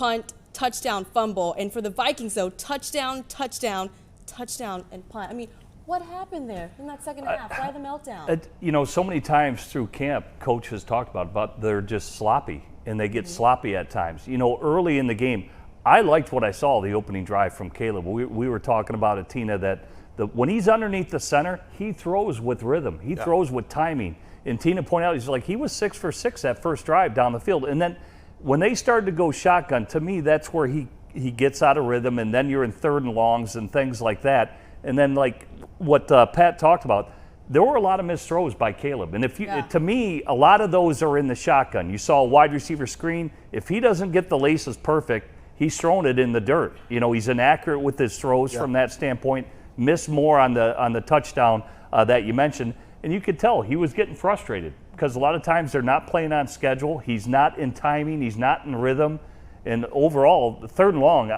punt, touchdown, fumble. And for the Vikings, though, touchdown, touchdown, touchdown, and punt. I mean, what happened there in that second half? Why the meltdown? So many times through camp, Coach has talked about they're just sloppy, and they get sloppy at times. Early in the game, I liked what I saw the opening drive from Caleb. We were talking about it, Tina, that when he's underneath the center, he throws with rhythm. He throws with timing. And Tina pointed out, he was 6 for 6 that first drive down the field. And then when they started to go shotgun, to me, that's where he gets out of rhythm, and then you're in 3rd and longs and things like that. And then, like what Pat talked about, there were a lot of missed throws by Caleb. And to me, a lot of those are in the shotgun. You saw a wide receiver screen. If he doesn't get the laces perfect, he's throwing it in the dirt. He's inaccurate with his throws from that standpoint. Missed more on the touchdown that you mentioned. And you could tell he was getting frustrated because a lot of times they're not playing on schedule. He's not in timing. He's not in rhythm. And overall, the 3rd and long,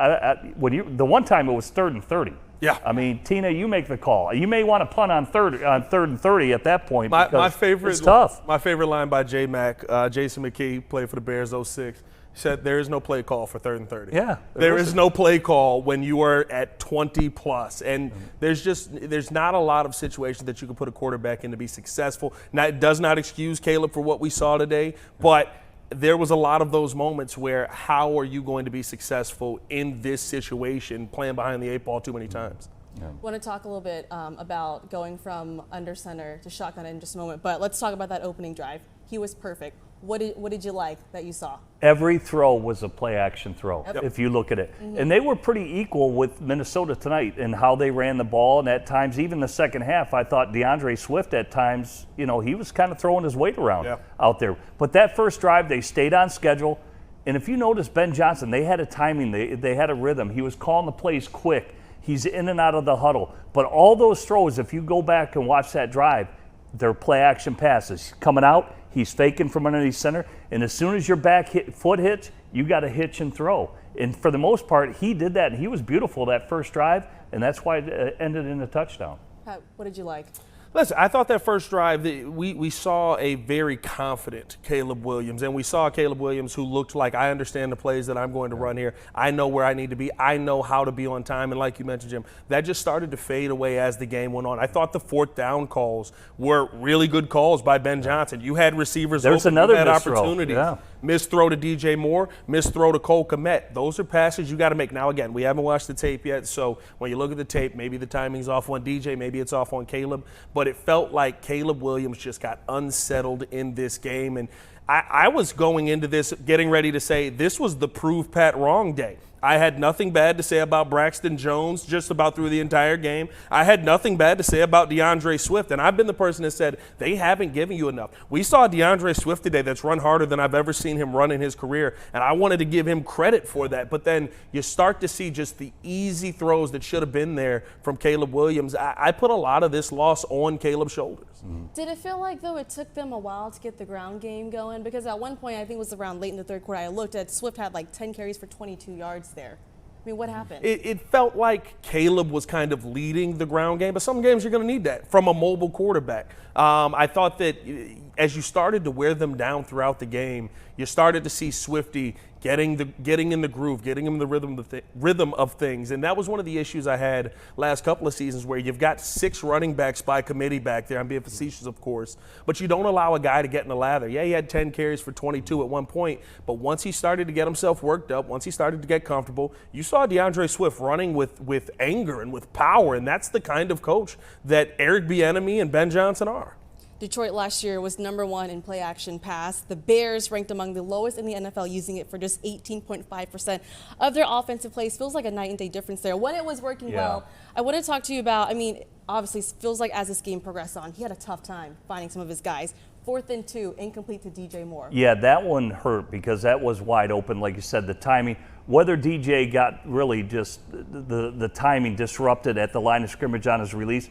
the one time it was 3rd and 30. Yeah. I mean, Tina, you make the call. You may want to punt on 3rd and 30 at that point because it's tough. My favorite line by J-Mac, Jason McKee, played for the Bears 06. He said there is no play call for 3rd and 30. Yeah. There is no play call when you are at 20 plus. And there's not a lot of situations that you can put a quarterback in to be successful. Now, it does not excuse Caleb for what we saw today, but there was a lot of those moments where how are you going to be successful in this situation playing behind the 8 ball too many times? I want to talk a little bit about going from under center to shotgun in just a moment, but let's talk about that opening drive. He was perfect. What did you like that you saw? Every throw was a play-action throw, if you look at it. And they were pretty equal with Minnesota tonight in how they ran the ball. And at times, even the second half, I thought DeAndre Swift at times, he was kind of throwing his weight around out there. But that first drive, they stayed on schedule. And if you notice, Ben Johnson, they had a timing. They had a rhythm. He was calling the plays quick. He's in and out of the huddle. But all those throws, if you go back and watch that drive, they're play-action passes. Coming out, he's faking from underneath center, and as soon as your foot hits, you got to hitch and throw. And for the most part, he did that, and he was beautiful that first drive, and that's why it ended in a touchdown. Pat, what did you like? Listen, I thought that first drive, we saw a very confident Caleb Williams, and we saw Caleb Williams who looked like, I understand the plays that I'm going to run here. I know where I need to be. I know how to be on time. And like you mentioned, Jim, that just started to fade away as the game went on. I thought the 4th down calls were really good calls by Ben Johnson. You had receivers open, you had opportunities. Yeah. Missed throw to DJ Moore, missed throw to Cole Kmet. Those are passes you got to make. Now, again, we haven't watched the tape yet, so when you look at the tape, maybe the timing's off on DJ, maybe it's off on Caleb. But it felt like Caleb Williams just got unsettled in this game. And I was going into this getting ready to say this was the prove Pat wrong day. I had nothing bad to say about Braxton Jones just about through the entire game. I had nothing bad to say about DeAndre Swift, and I've been the person that said they haven't given you enough. We saw DeAndre Swift today that's run harder than I've ever seen him run in his career, and I wanted to give him credit for that. But then you start to see just the easy throws that should have been there from Caleb Williams. I put a lot of this loss on Caleb's shoulders. Did it feel like, though, it took them a while to get the ground game going? Because at one point, I think it was around late in the 3rd quarter, I looked at Swift had like 10 carries for 22 yards there. I mean, what happened? It felt like Caleb was kind of leading the ground game, but some games you're going to need that from a mobile quarterback. I thought that as you started to wear them down throughout the game, you started to see Swifty getting in the groove, getting him the rhythm of things. And that was one of the issues I had last couple of seasons where you've got 6 running backs by committee back there. I'm being facetious, of course. But you don't allow a guy to get in the lather. Yeah, he had 10 carries for 22 at one point. But once he started to get himself worked up, once he started to get comfortable, you saw DeAndre Swift running with anger and with power. And that's the kind of coach that Eric Bieniemy and Ben Johnson are. Detroit last year was #1 in play action pass. The Bears ranked among the lowest in the NFL, using it for just 18.5% of their offensive plays. Feels like a night and day difference there. When it was working well, I want to talk to you about, I mean, obviously it feels like as this game progressed on, he had a tough time finding some of his guys. 4th and 2, incomplete to DJ Moore. Yeah, that one hurt because that was wide open. Like you said, the timing, whether DJ got really just the timing disrupted at the line of scrimmage on his release,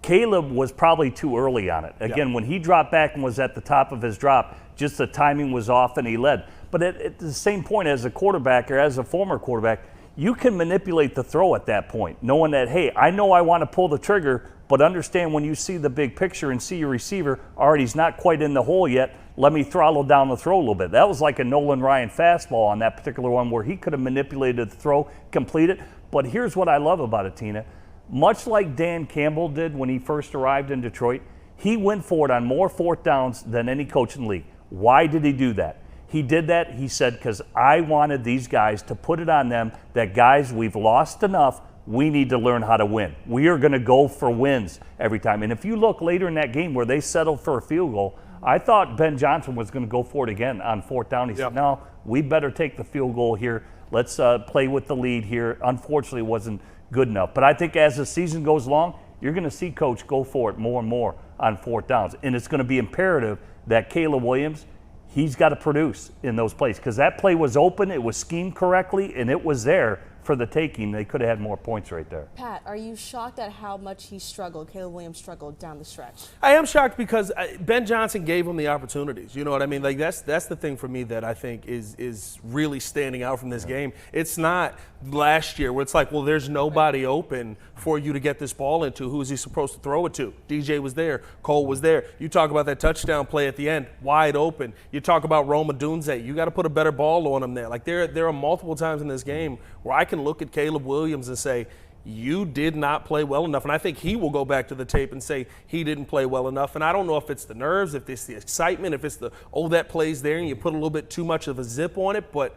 Caleb was probably too early on it. Again, when he dropped back and was at the top of his drop, just the timing was off and he led. But at the same point, as a quarterback or as a former quarterback, you can manipulate the throw at that point, knowing that, hey, I know I want to pull the trigger, but but understand when you see the big picture and see your receiver, all right, he's not quite in the hole yet, let me throttle down the throw a little bit. That was like a Nolan Ryan fastball on that particular one where he could have manipulated the throw, complete it. But here's what I love about it, Tina. Much like Dan Campbell did when he first arrived in Detroit, he went for it on more fourth downs than any coach in the league. Why did he do that? He did that, he said, because I wanted these guys to put it on them that, guys, we've lost enough. We need to learn how to win. We are going to go for wins every time. And if you look later in that game where they settled for a field goal, I thought Ben Johnson was going to go for it again on fourth down. He said, no, we better take the field goal here. Let's play with the lead here. Unfortunately, it wasn't good enough. But I think as the season goes along, you're going to see Coach go for it more and more on fourth downs. And it's going to be imperative that Caleb Williams, he's got to produce in those plays because that play was open, it was schemed correctly, and it was there for the taking. They could have had more points right there. Pat, are you shocked at how much he struggled, Caleb Williams struggled down the stretch? I am shocked because Ben Johnson gave him the opportunities. You know what I mean? Like that's the thing for me that I think is really standing out from this game. It's not last year where it's like, well, there's nobody open for you to get this ball into. Who is he supposed to throw it to? DJ was there. Cole was there. You talk about that touchdown play at the end, wide open. You talk about Roma Dunze. You got to put a better ball on him there. Like there are multiple times in this game where I can look at Caleb Williams and say, you did not play well enough. And I think he will go back to the tape and say he didn't play well enough. And I don't know if it's the nerves, if it's the excitement, if it's the, that play's there and you put a little bit too much of a zip on it. But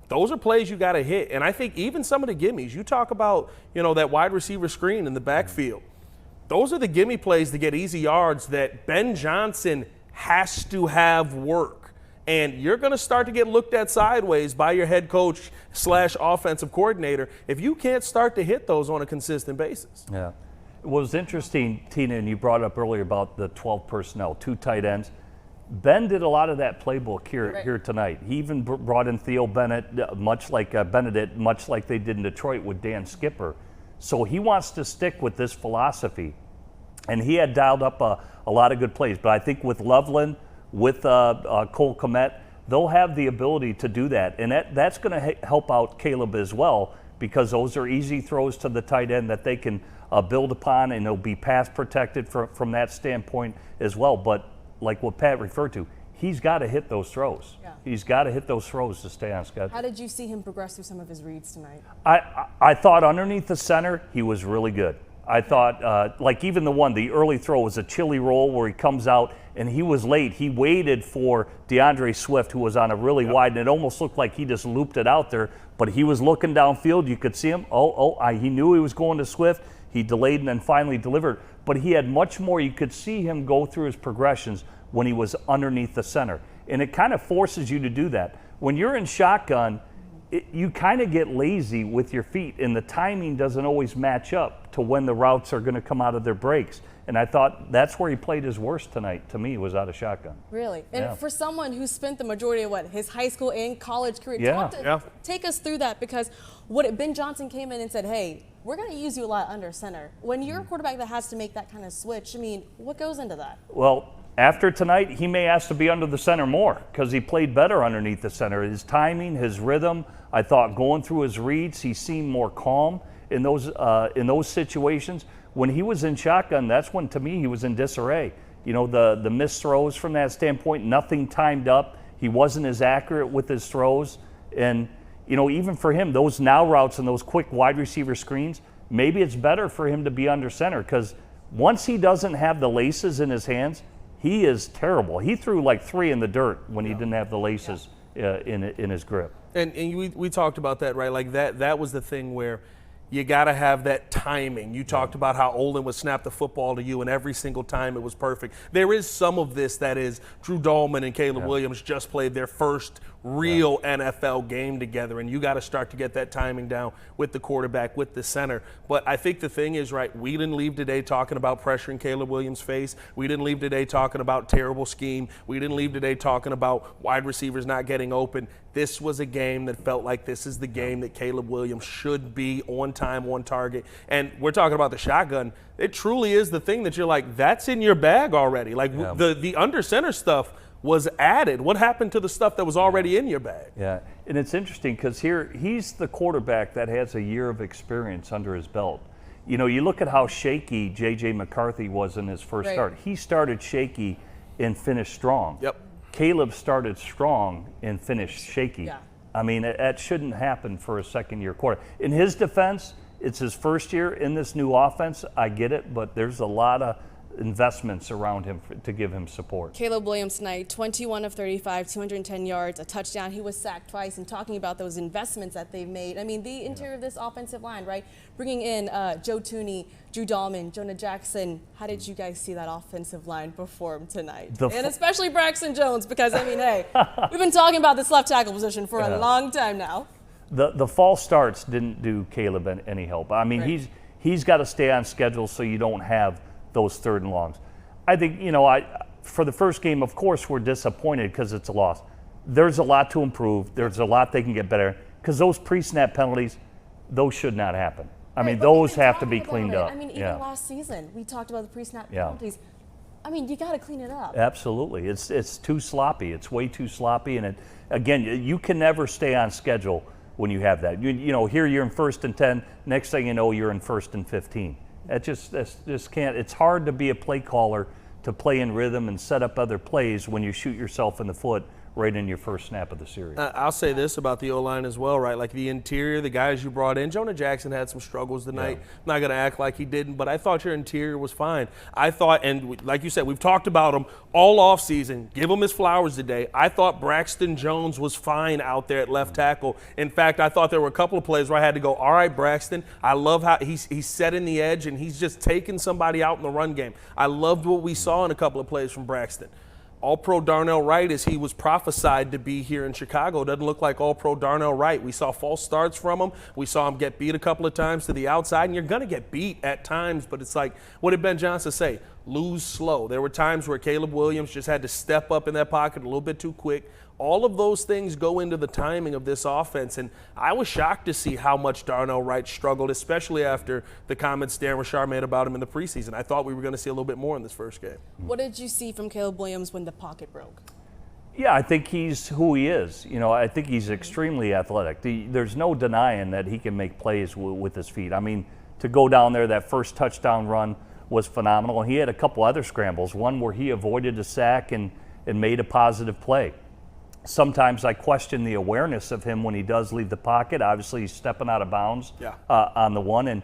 those are plays you got to hit. And I think even some of the gimmies, you talk about, that wide receiver screen in the backfield. Those are the gimme plays to get easy yards that Ben Johnson has to have work. And you're going to start to get looked at sideways by your head coach / offensive coordinator if you can't start to hit those on a consistent basis. Yeah. It was interesting, Tina, and you brought up earlier about the 12 personnel, 2 tight ends. Ben did a lot of that playbook here tonight. He even brought in Theo Bennett, much like Benedict, much like they did in Detroit with Dan Skipper. So he wants to stick with this philosophy. And he had dialed up a lot of good plays. But I think with Loveland, with Cole Kmet, they'll have the ability to do that. And that's going to help out Caleb as well because those are easy throws to the tight end that they can build upon, and they'll be pass protected from that standpoint as well. But like what Pat referred to, he's got to hit those throws. Yeah. He's got to hit those throws to stay on schedule. How did you see him progress through some of his reads tonight? I thought underneath the center, he was really good. I thought, like even the early throw was a chilly roll where he comes out and he was late. He waited for DeAndre Swift, who was on a really wide, and it almost looked like he just looped it out there, but he was looking downfield. You could see him. He knew he was going to Swift. He delayed and then finally delivered. But he had much more. You could see him go through his progressions when he was underneath the center. And it kind of forces you to do that. When you're in shotgun, you kind of get lazy with your feet, and the timing doesn't always match up to when the routes are going to come out of their breaks. And I thought that's where he played his worst tonight, to me, was out of shotgun. Really? And for someone who spent the majority of his high school and college career, take us through that, because Ben Johnson came in and said, hey, we're going to use you a lot under center. When you're a quarterback that has to make that kind of switch, I mean, what goes into that? Well, after tonight, he may ask to be under the center more because he played better underneath the center. His timing, his rhythm, I thought going through his reads, he seemed more calm in those situations. When he was in shotgun, that's when, to me, he was in disarray. The missed throws from that standpoint, nothing timed up. He wasn't as accurate with his throws. And, even for him, those now routes and those quick wide receiver screens, maybe it's better for him to be under center because once he doesn't have the laces in his hands, he is terrible. He threw like 3 in the dirt when he didn't have the laces in his grip. And we talked about that, right? Like that was the thing where you got to have that timing. You talked about how Olin would snap the football to you, and every single time it was perfect. There is some of this that is Drew Dahlman and Caleb Williams just played their first real NFL game together, and you got to start to get that timing down with the quarterback, with the center. But I think the thing is, right, we didn't leave today talking about pressuring Caleb Williams' face. We didn't leave today talking about terrible scheme. We didn't leave today talking about wide receivers not getting open. This was a game that felt like this is the game that Caleb Williams should be on time, on target. And we're talking about the shotgun. It truly is the thing that you're like, that's in your bag already. Like the under center stuff was added. What happened to the stuff that was already in your bag? Yeah, and it's interesting because here he's the quarterback that has a year of experience under his belt. You know, you look at how shaky J.J. McCarthy was in his first start. He started shaky and finished strong. Yep. Caleb started strong and finished shaky. Yeah. I mean, that shouldn't happen for a second-year quarterback. In his defense, it's his first year in this new offense. I get it, but there's a lot of investments around him to give him support. Caleb Williams tonight, 21 of 35, 210 yards, a touchdown. He was sacked twice, and talking about those investments that they've made. I mean, the interior of this offensive line, right? Bringing in Joe Tooney, Drew Dahlman, Jonah Jackson. How did you guys see that offensive line perform tonight? And especially Braxton Jones, because, I mean, hey, we've been talking about this left tackle position for a long time now. The false starts didn't do Caleb any help. I mean, he's got to stay on schedule so you don't have those 3rd and longs. I think, you know, for the first game, of course, we're disappointed because it's a loss. There's a lot to improve. There's a lot they can get better because those pre-snap penalties, those should not happen. I mean, those have to be cleaned up. I mean, even last season, we talked about the pre-snap penalties. I mean, you got to clean it up. Absolutely. It's too sloppy. It's way too sloppy. And again, you can never stay on schedule when you have that. You know, here you're in 1st and 10. Next thing you know, you're in 1st and 15. That just can't. It's hard to be a play caller, to play in rhythm and set up other plays when you shoot yourself in the foot right in your first snap of the series. I'll say this about the O-line as well, right? Like the interior, the guys you brought in. Jonah Jackson had some struggles tonight. I'm not going to act like he didn't, but I thought your interior was fine. I thought, and like you said, we've talked about him all offseason. Give him his flowers today. I thought Braxton Jones was fine out there at left tackle. In fact, I thought there were a couple of plays where I had to go, all right, Braxton, I love how he's setting the edge and he's just taking somebody out in the run game. I loved what we saw in a couple of plays from Braxton. All-Pro Darnell Wright, as he was prophesied to be here in Chicago, doesn't look like All-Pro Darnell Wright. We saw false starts from him. We saw him get beat a couple of times to the outside, and you're going to get beat at times, but it's like, what did Ben Johnson say? Lose slow. There were times where Caleb Williams just had to step up in that pocket a little bit too quick. All of those things go into the timing of this offense, and I was shocked to see how much Darnell Wright struggled, especially after the comments Dan Rashard made about him in the preseason. I thought we were going to see a little bit more in this first game. What did you see from Caleb Williams when the pocket broke? Yeah, I think he's who he is. You know, I think he's extremely athletic. There's no denying that he can make plays with his feet. I mean, to go down there, that first touchdown run was phenomenal. And he had a couple other scrambles, one where he avoided a sack and made a positive play. Sometimes I question the awareness of him when he does leave the pocket. Obviously, he's stepping out of bounds on the one. And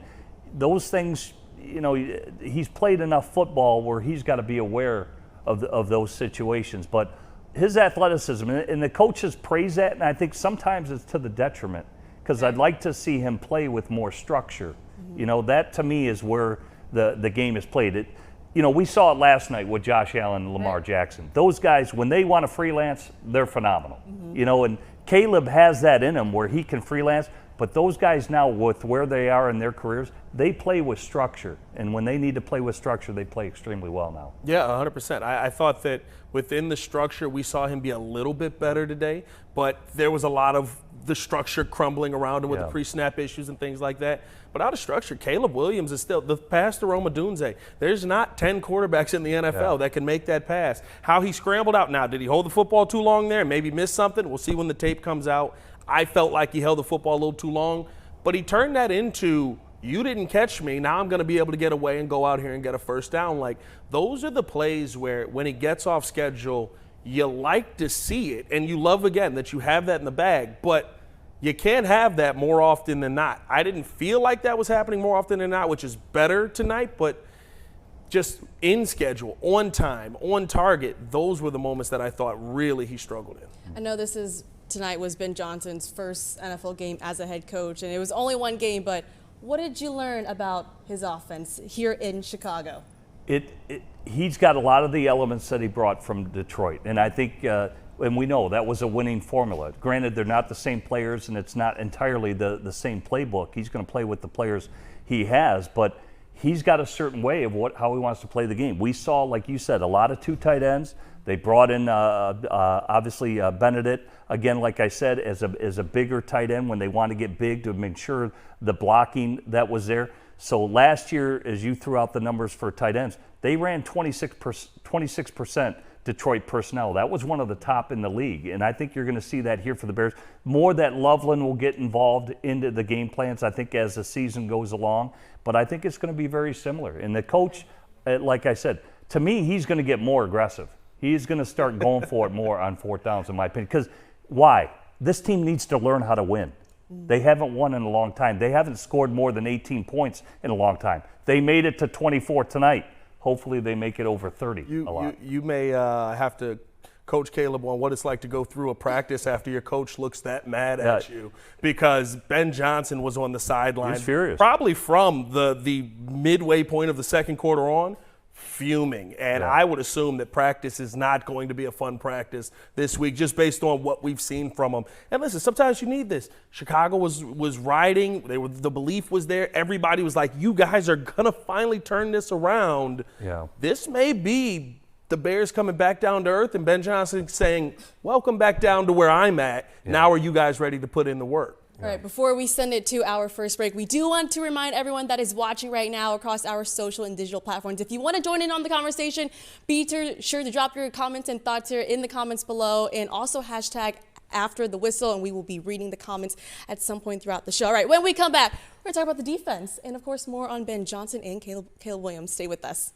those things, you know, he's played enough football where he's got to be aware of those situations. But his athleticism, and the coaches praise that, and I think sometimes it's to the detriment because I'd like to see him play with more structure. You know, that to me is where the game is played. You know, we saw it last night with Josh Allen and Lamar Jackson. Those guys, when they want to freelance, they're phenomenal. You know, and Caleb has that in him where he can freelance, but those guys now, with where they are in their careers, they play with structure. And when they need to play with structure, they play extremely well now. Yeah, 100%. I thought that within the structure, we saw him be a little bit better today, but there was a lot of the structure crumbling around him with the pre-snap issues and things like that. But out of structure, Caleb Williams is still the pass to Rome Odunze. There's not 10 quarterbacks in the NFL that can make that pass. How he scrambled out. Now, did he hold the football too long there? Maybe miss something? We'll see when the tape comes out. I felt like he held the football a little too long, but he turned that into, you didn't catch me, now I'm going to be able to get away and go out here and get a first down. Like, those are the plays where when he gets off schedule, you like to see it, and you love, again, that you have that in the bag, but you can't have that more often than not. I didn't feel like that was happening more often than not, which is better tonight, but just in schedule, on time, on target, those were the moments that I thought really he struggled in. I know tonight was Ben Johnson's first NFL game as a head coach, and it was only one game, but what did you learn about his offense here in Chicago? He's got a lot of the elements that he brought from Detroit, and I think and we know that was a winning formula. Granted, they're not the same players, and it's not entirely the same playbook. He's going to play with the players he has, but he's got a certain way of how he wants to play the game. We saw, like you said, a lot of two tight ends. They brought in, obviously, Benedict, again, like I said, as a bigger tight end when they want to get big to make sure the blocking that was there. So last year, as you threw out the numbers for tight ends, they ran 26% Detroit personnel. That was one of the top in the league, and I think you're going to see that here for the Bears. More that Loveland will get involved into the game plans, I think, as the season goes along, but I think it's going to be very similar. And the coach, like I said, to me, he's going to get more aggressive. He's going to start going for it more on fourth downs, in my opinion. Because why? This team needs to learn how to win. They haven't won in a long time. They haven't scored more than 18 points in a long time. They made it to 24 tonight. Hopefully they make it over 30 a lot. You may have to coach Caleb on what it's like to go through a practice after your coach looks that mad at you, because Ben Johnson was on the sideline. He's furious. Probably from the midway point of the second quarter on, fuming. And I would assume that practice is not going to be a fun practice this week, just based on what we've seen from them. And listen, sometimes you need this. Chicago was riding. The belief was there. Everybody was like, you guys are going to finally turn this around. Yeah. This may be the Bears coming back down to earth and Ben Johnson saying, welcome back down to where I'm at. Yeah. Now are you guys ready to put in the work? All right, before we send it to our first break, we do want to remind everyone that is watching right now across our social and digital platforms. If you want to join in on the conversation, be sure to drop your comments and thoughts here in the comments below, and also hashtag after the whistle, and we will be reading the comments at some point throughout the show. All right, when we come back, we're going to talk about the defense and, of course, more on Ben Johnson and Caleb Williams. Stay with us.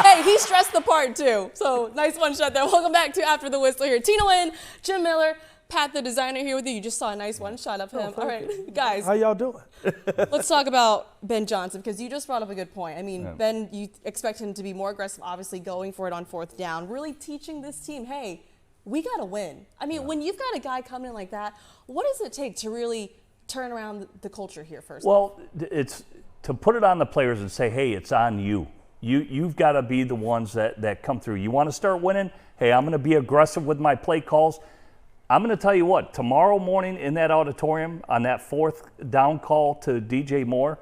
Hey, he stressed the part too. So nice one shot there. Welcome back to After the Whistle here. Tina Nguyen, Jim Miller, Pat the designer here with you. You just saw a nice one shot of him. All right, guys. How y'all doing? Let's talk about Ben Johnson, because you just brought up a good point. I mean, Ben, you expect him to be more aggressive, obviously going for it on fourth down, really teaching this team, hey, we got to win. I mean, when you've got a guy coming in like that, what does it take to really turn around the culture here first? Well, it's to put it on the players and say, hey, it's on you. You've got to be the ones that come through. You want to start winning? Hey, I'm going to be aggressive with my play calls. I'm going to tell you what, tomorrow morning in that auditorium on that fourth down call to DJ Moore,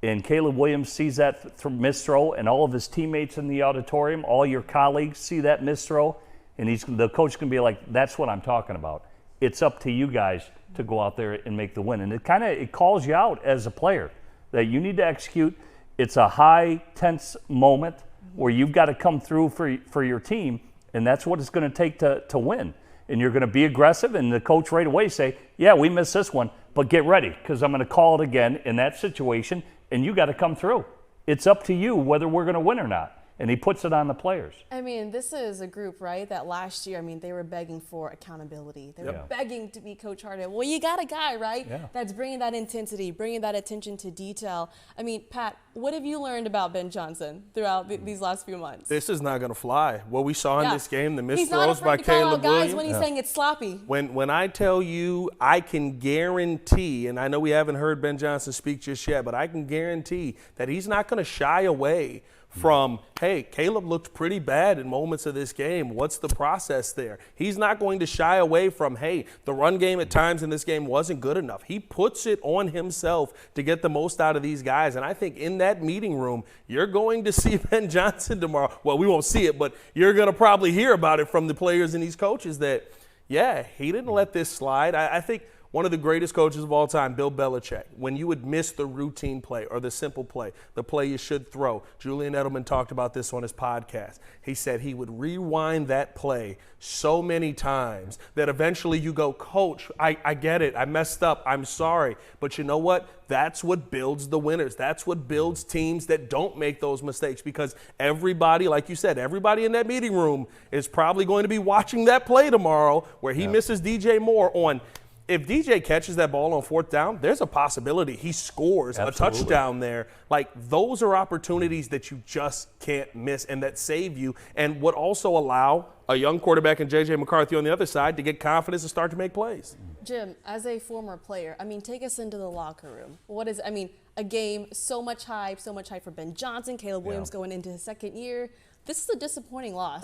and Caleb Williams sees that missed throw, and all of his teammates in the auditorium, all your colleagues see that missed throw, and the coach can be like, that's what I'm talking about. It's up to you guys to go out there and make the win. And it calls you out as a player that you need to execute. It's a high, tense moment where you've got to come through for your team, and that's what it's going to take to win. and you're going to be aggressive, and the coach right away say, yeah, we missed this one, but get ready because I'm going to call it again in that situation, and you got to come through. It's up to you whether we're going to win or not. And he puts it on the players. I mean, this is a group, right, that last year, I mean, they were begging for accountability. They were begging to be Coach Harden. Well, you got a guy, right, that's bringing that intensity, bringing that attention to detail. I mean, Pat, what have you learned about Ben Johnson throughout these last few months? This is not going to fly. What we saw in this game, the missed he's not throws by afraid to call Caleb out guys Williams. when he's saying it's sloppy. When I tell you, I can guarantee, and I know we haven't heard Ben Johnson speak just yet, but I can guarantee that he's not going to shy away from, hey, Caleb looked pretty bad in moments of this game. What's the process there? He's not going to shy away from, hey, the run game at times in this game wasn't good enough. He puts it on himself to get the most out of these guys. And I think in that meeting room, you're going to see Ben Johnson tomorrow. Well, we won't see it, but you're going to probably hear about it from the players and these coaches that, yeah, he didn't let this slide. I think one of the greatest coaches of all time, Bill Belichick, when you would miss the routine play or the simple play, the play you should throw. Julian Edelman talked about this on his podcast. He said he would rewind that play so many times that eventually you go, Coach, I get it. I messed up. I'm sorry. But you know what? That's what builds the winners. That's what builds teams that don't make those mistakes, because everybody, like you said, everybody in that meeting room is probably going to be watching that play tomorrow where he misses DJ Moore on. If DJ catches that ball on fourth down, there's a possibility he scores a touchdown there. Like, those are opportunities that you just can't miss and that save you, and would also allow a young quarterback and J.J. McCarthy on the other side to get confidence and start to make plays. Jim, as a former player, I mean, take us into the locker room. What is, I mean, a game, so much hype for Ben Johnson, Caleb Williams going into his second year. This is a disappointing loss.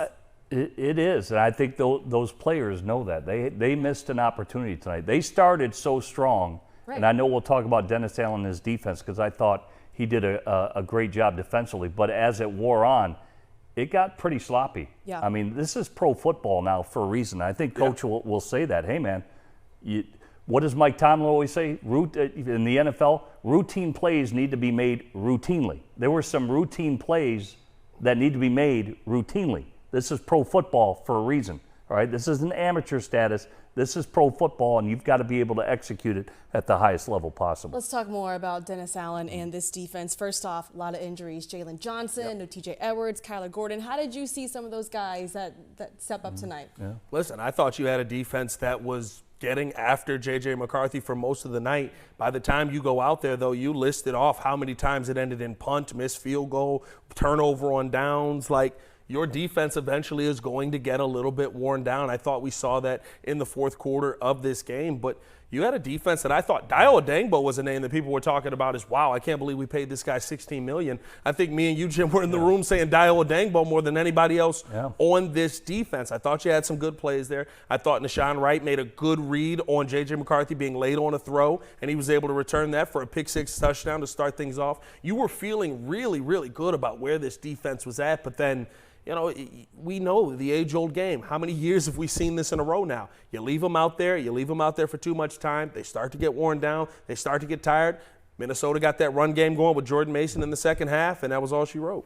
It is, and I think those players know that. They missed an opportunity tonight. They started so strong, and I know we'll talk about Dennis Allen and his defense because I thought he did a great job defensively, but as it wore on, it got pretty sloppy. Yeah. I mean, this is pro football now for a reason. I think Coach will say that. Hey, man, what does Mike Tomlin always say? In the NFL, routine plays need to be made routinely. There were some routine plays that need to be made routinely. This is pro football for a reason, all right? This isn't amateur status. This is pro football, and you've got to be able to execute it at the highest level possible. Let's talk more about Dennis Allen and this defense. First off, a lot of injuries. Jalen Johnson, no TJ Edwards, Kyler Gordon. How did you see some of those guys that step up tonight? Yeah. Listen, I thought you had a defense that was getting after J.J. McCarthy for most of the night. By the time you go out there, though, you listed off how many times it ended in punt, missed field goal, turnover on downs. Like, your defense eventually is going to get a little bit worn down. I thought we saw that in the fourth quarter of this game. But you had a defense that I thought, Dio Odengbo was a name that people were talking about as, wow, I can't believe we paid this guy $16 million. I think me and you, Jim, were in the room saying Dio Odengbo more than anybody else on this defense. I thought you had some good plays there. I thought Nashawn Wright made a good read on J.J. McCarthy being late on a throw, and he was able to return that for a pick-six touchdown to start things off. You were feeling really, really good about where this defense was at, but then – you know, we know the age-old game. How many years have we seen this in a row now? You leave them out there for too much time. They start to get worn down. They start to get tired. Minnesota got that run game going with Jordan Mason in the second half, and that was all she wrote.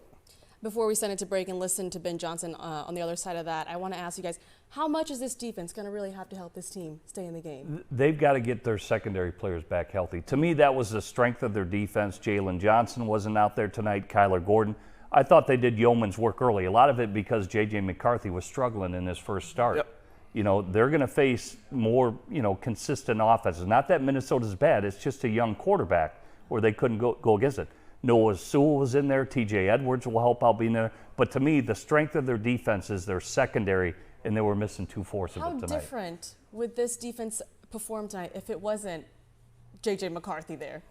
Before we send it to break and listen to Ben Johnson on the other side of that, I want to ask you guys, how much is this defense going to really have to help this team stay in the game? They've got to get their secondary players back healthy. To me, that was the strength of their defense. Jalen Johnson wasn't out there tonight, Kyler Gordon. I thought they did yeoman's work early. A lot of it because J.J. McCarthy was struggling in his first start. Yep. You know, they're going to face more, consistent offenses. Not that Minnesota's bad. It's just a young quarterback where they couldn't go against it. Noah Sewell was in there. T.J. Edwards will help out being there. But to me, the strength of their defense is their secondary, and they were missing 2/4 of it tonight. How different would this defense perform tonight if it wasn't J.J. McCarthy there?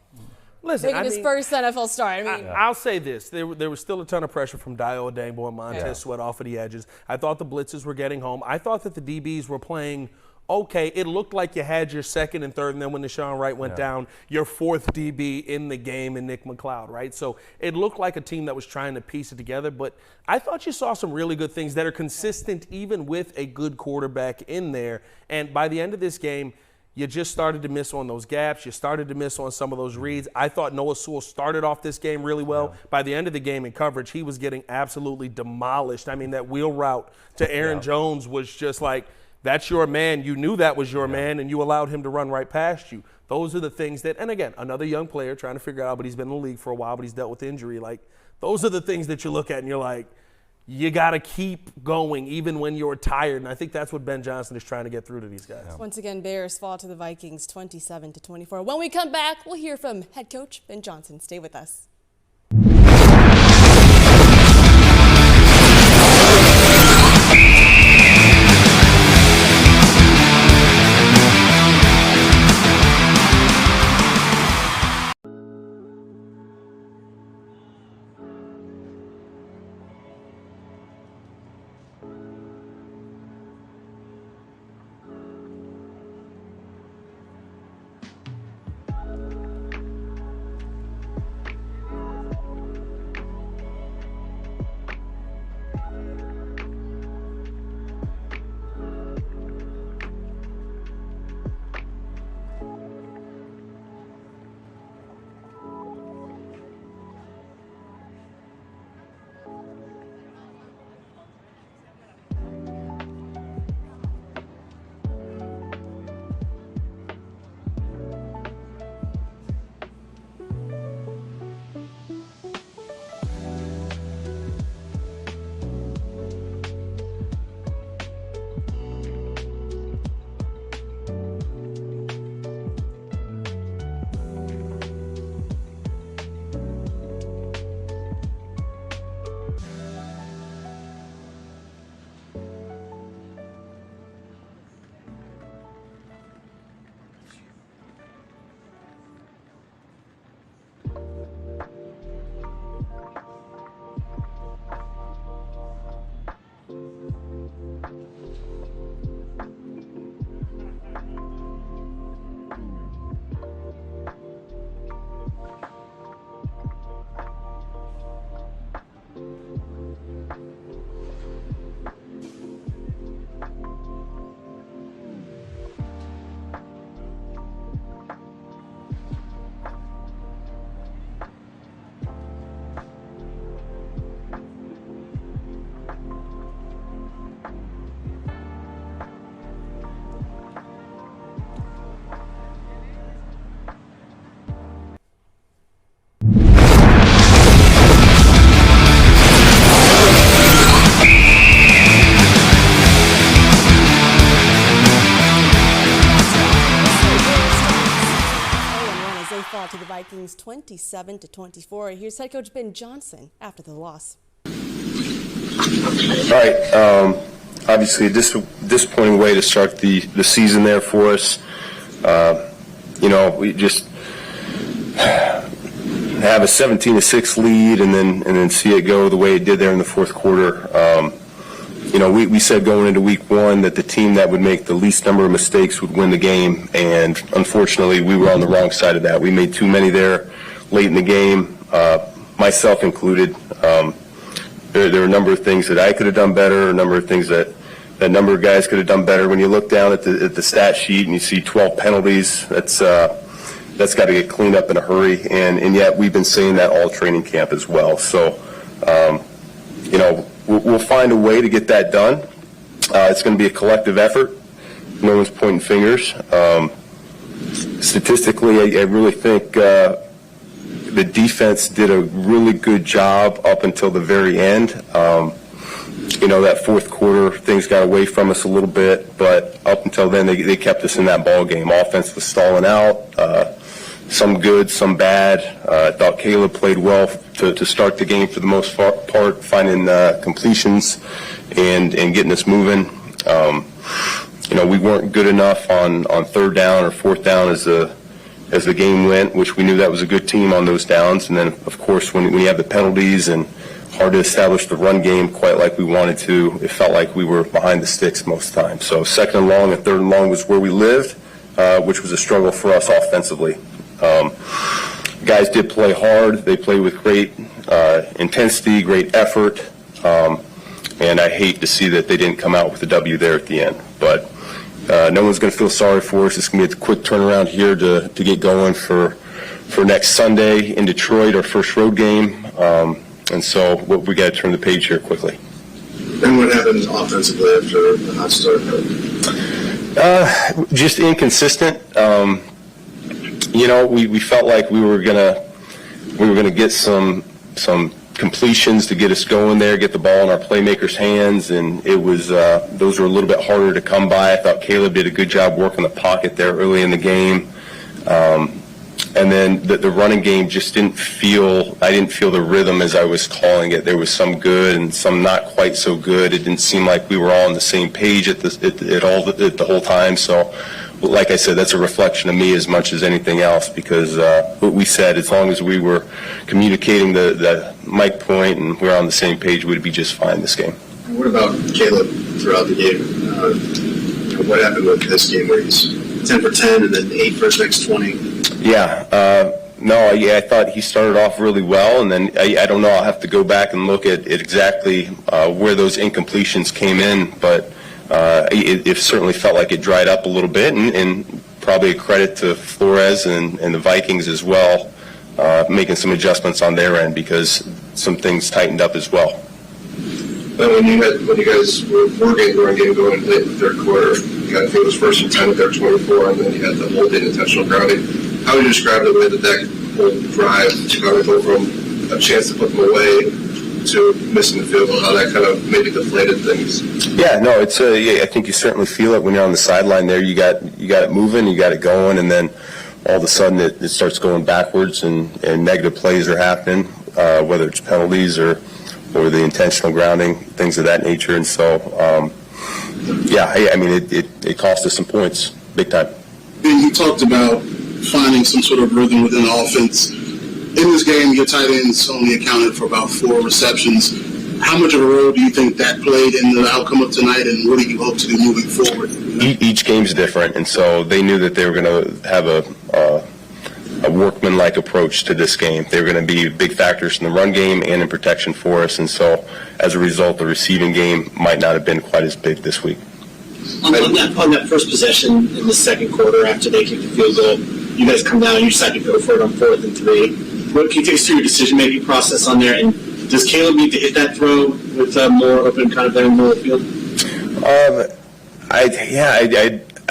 Listen, making his first NFL start. I'll say this. There was still a ton of pressure from Dio Odengbo and Montez Sweat off of the edges. I thought the blitzes were getting home. I thought that the DBs were playing okay. It looked like you had your second and third, and then when Nashawn Wright went down, your fourth DB in the game in Nick McLeod, right? So it looked like a team that was trying to piece it together, but I thought you saw some really good things that are consistent even with a good quarterback in there. And by the end of this game, you just started to miss on those gaps. You started to miss on some of those reads. I thought Noah Sewell started off this game really well. By the end of the game in coverage, he was getting absolutely demolished. I mean, that wheel route to Aaron Jones was just like, That's your man. You knew that was your man, and you allowed him to run right past you. Those are the things that, and again, another young player trying to figure out, but he's been in the league for a while, but he's dealt with injury. Like, those are the things that you look at and you're like, you got to keep going even when you're tired. And I think that's what Ben Johnson is trying to get through to these guys. Once again, Bears fall to the Vikings 27-24. When we come back, we'll hear from head coach Ben Johnson. Stay with us. To the Vikings 27-24. Here's head coach Ben Johnson after the loss. All right. Obviously, a disappointing way to start the season there for us. We just have a 17-6 lead and then see it go the way it did there in the fourth quarter. We said going into week one that the team that would make the least number of mistakes would win the game, and unfortunately we were on the wrong side of that. We made too many there late in the game, myself included. There are a number of things that I could have done better, a number of things that a number of guys could have done better. When you look down at the stat sheet and you see 12 penalties, that's got to get cleaned up in a hurry, and yet we've been saying that all training camp as well. So, we'll find a way to get that done. It's going to be a collective effort. No one's pointing fingers. Statistically, I really think the defense did a really good job up until the very end. That fourth quarter, things got away from us a little bit, but up until then, they kept us in that ball game. Offense was stalling out. Some good, some bad. I thought Caleb played well to start the game for the most part, finding completions and getting us moving. We weren't good enough on third down or fourth down as the game went, which we knew that was a good team on those downs. And then, of course, when you have the penalties and hard to establish the run game quite like we wanted to, it felt like we were behind the sticks most times. So second and long and third and long was where we lived, which was a struggle for us offensively. Guys did play hard. They played with great intensity, great effort, and I hate to see that they didn't come out with a W there at the end. But no one's going to feel sorry for us. It's going to be a quick turnaround here to get going for next Sunday in Detroit, our first road game. And so we got to turn the page here quickly. And what happened offensively after the hot start? Just inconsistent. We felt like we were gonna get some completions to get us going there, get the ball in our playmakers' hands, and it was those were a little bit harder to come by. I thought Caleb did a good job working the pocket there early in the game. And then the running game just I didn't feel the rhythm as I was calling it. There was some good and some not quite so good. It didn't seem like we were all on the same page at the whole time. So, like I said, that's a reflection of me as much as anything else, because what we said, as long as we were communicating the mic point and we're on the same page, we'd be just fine this game. What about Caleb throughout the game? What happened with this game where he's 10 for 10 and then 8 for his next 20? I thought he started off really well, and then I don't know, I'll have to go back and look at exactly where those incompletions came in, but it certainly felt like it dried up a little bit, and probably a credit to Flores and the Vikings as well, making some adjustments on their end, because some things tightened up as well. When you guys were getting the run game going late in the third quarter, I think it was first and 10 at their 24, and then you had the holding intentional grounding. How would you describe the way that whole drive to go from a chance to put them away to missing the field goal, how that kind of maybe deflated things? Yeah, no, it's I think you certainly feel it when you're on the sideline there. You got it moving, you got it going, and then all of a sudden it starts going backwards, and negative plays are happening, whether it's penalties or the intentional grounding, things of that nature. And so, it cost us some points, big time. And you talked about finding some sort of rhythm within the offense. In this game, your tight ends only accounted for about 4 receptions. How much of a role do you think that played in the outcome of tonight, and what do you hope to do moving forward? Each game's different, and so they knew that they were going to have a workman-like approach to this game. They were going to be big factors in the run game and in protection for us, and so as a result, the receiving game might not have been quite as big this week. On that first possession in the second quarter, after they kicked the field goal, you guys come down and you decide to go for it on 4th and 3. What can you take us through your decision-making process on there? And does Caleb need to hit that throw with more open kind of there in the middle of the field?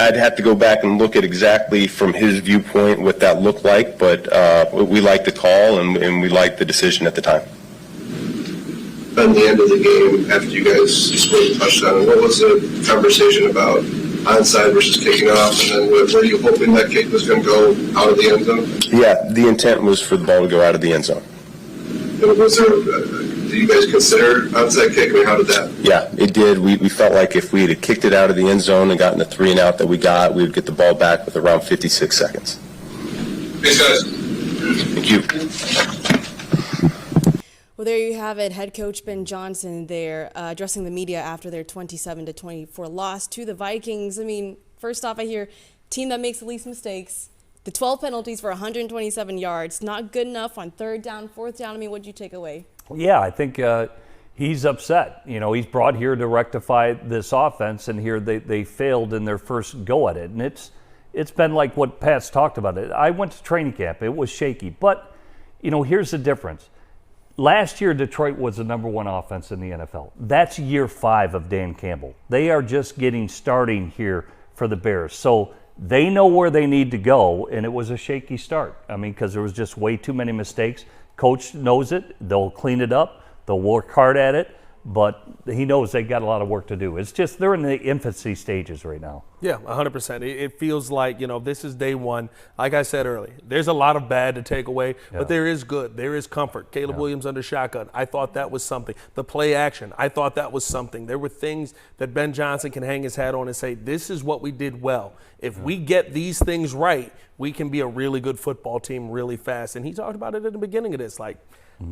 I'd have to go back and look at exactly from his viewpoint what that looked like, but we liked the call and we liked the decision at the time. At the end of the game, after you guys scored the touchdown, what was the conversation about onside versus kicking off, and then were you hoping that kick was going to go out of the end zone? Yeah, the intent was for the ball to go out of the end zone. And was there, do you guys consider onside kick? I mean, how did that? Yeah, it did. We felt like if we had kicked it out of the end zone and gotten the 3 and out that we would get the ball back with around 56 seconds. Thanks, guys. Thank you. Well, there you have it. Head coach Ben Johnson there addressing the media after their 27-24 loss to the Vikings. I mean, first off, I hear team that makes the least mistakes. The 12 penalties for 127 yards, not good enough on 3rd down, 4th down. I mean, what did you take away? Yeah, I think he's upset. You know, he's brought here to rectify this offense, and here they failed in their first go at it. And it's been like what Pat's talked about. I went to training camp. It was shaky. But, you know, here's the difference. Last year, Detroit was the #1 offense in the NFL. That's year 5 of Dan Campbell. They are just getting starting here for the Bears. So they know where they need to go, and it was a shaky start. I mean, because there was just way too many mistakes. Coach knows it. They'll clean it up. They'll work hard at it. But he knows they got a lot of work to do. It's just they're in the infancy stages right now. Yeah, 100%. It feels like, this is day one. Like I said earlier, there's a lot of bad to take away, but there is good. There is comfort. Caleb Williams under shotgun. I thought that was something. The play action, I thought that was something. There were things that Ben Johnson can hang his hat on and say, this is what we did well. If we get these things right, we can be a really good football team really fast. And he talked about it at the beginning of this, like,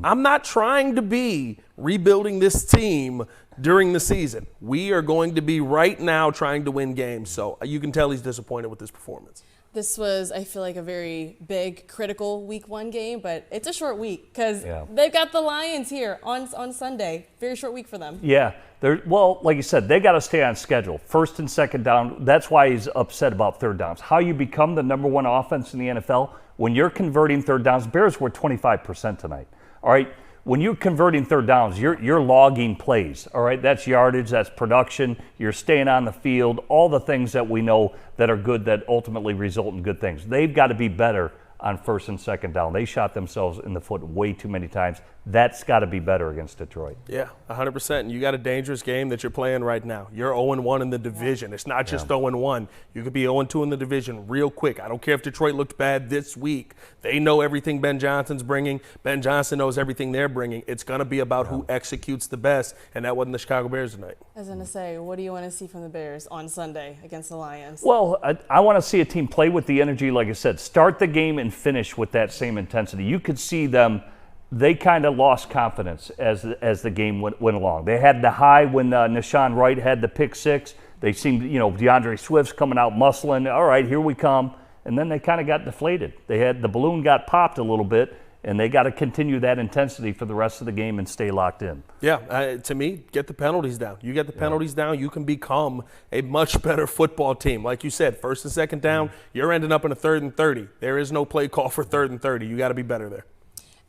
I'm not trying to be rebuilding this team during the season. We are going to be right now trying to win games. So you can tell he's disappointed with this performance. This was, I feel like, a very big, critical week 1 game, but it's a short week because they've got the Lions here on Sunday. Very short week for them. Yeah. Well, like you said, they got to stay on schedule. 1st and 2nd down. That's why he's upset about 3rd downs. How you become the #1 offense in the NFL when you're converting 3rd downs. Bears were 25% tonight. All right, when you're converting third downs, you're logging plays, all right? That's yardage, that's production, you're staying on the field, all the things that we know that are good that ultimately result in good things. They've got to be better on first and second down. They shot themselves in the foot way too many times. That's got to be better against Detroit. Yeah, 100%. And you got a dangerous game that you're playing right now. You're 0-1 in the division. It's not just 0-1. You could be 0-2 in the division real quick. I don't care if Detroit looked bad this week. They know everything Ben Johnson's bringing. Ben Johnson knows everything they're bringing. It's going to be about who executes the best, and that wasn't the Chicago Bears tonight. I was going to say, what do you want to see from the Bears on Sunday against the Lions? Well, I want to see a team play with the energy, like I said, start the game and finish with that same intensity. You could see them. They kind of lost confidence as the game went along. They had the high when Nashawn Wright had the pick six. They seemed, DeAndre Swift's coming out muscling. All right, here we come. And then they kind of got deflated. The balloon got popped a little bit, and they got to continue that intensity for the rest of the game and stay locked in. Yeah, to me, get the penalties down. You get the penalties down, you can become a much better football team. Like you said, first and second down, you're ending up in a 3rd and 30. There is no play call for 3rd and 30. You got to be better there.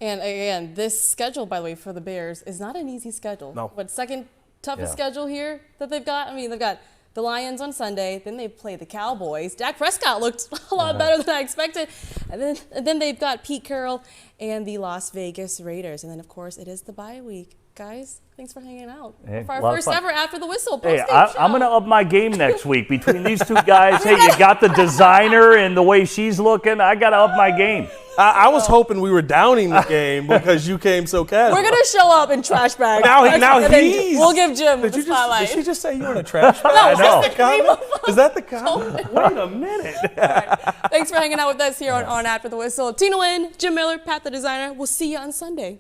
And again, this schedule, by the way, for the Bears is not an easy schedule. No. But second toughest schedule here that they've got. I mean, they've got the Lions on Sunday, then they play the Cowboys. Dak Prescott looked a lot better than I expected. And then they've got Pete Carroll and the Las Vegas Raiders. And then, of course, it is the bye week. Guys, thanks for hanging out. Hey, for our first ever After the Whistle Hey, post-game show. I'm going to up my game next week between these two guys. Hey, you got the designer and the way she's looking. I got to up my game. I was hoping we were downing the game because you came so casual. We're going to show up in trash bags. We'll give Jim the spotlight. Did she just say you were in a trash bag? I know. Is that the comment? Wait a minute. Right. Thanks for hanging out with us here on After the Whistle. Tina Nguyen, Jim Miller, Pat the Designer. We'll see you on Sunday.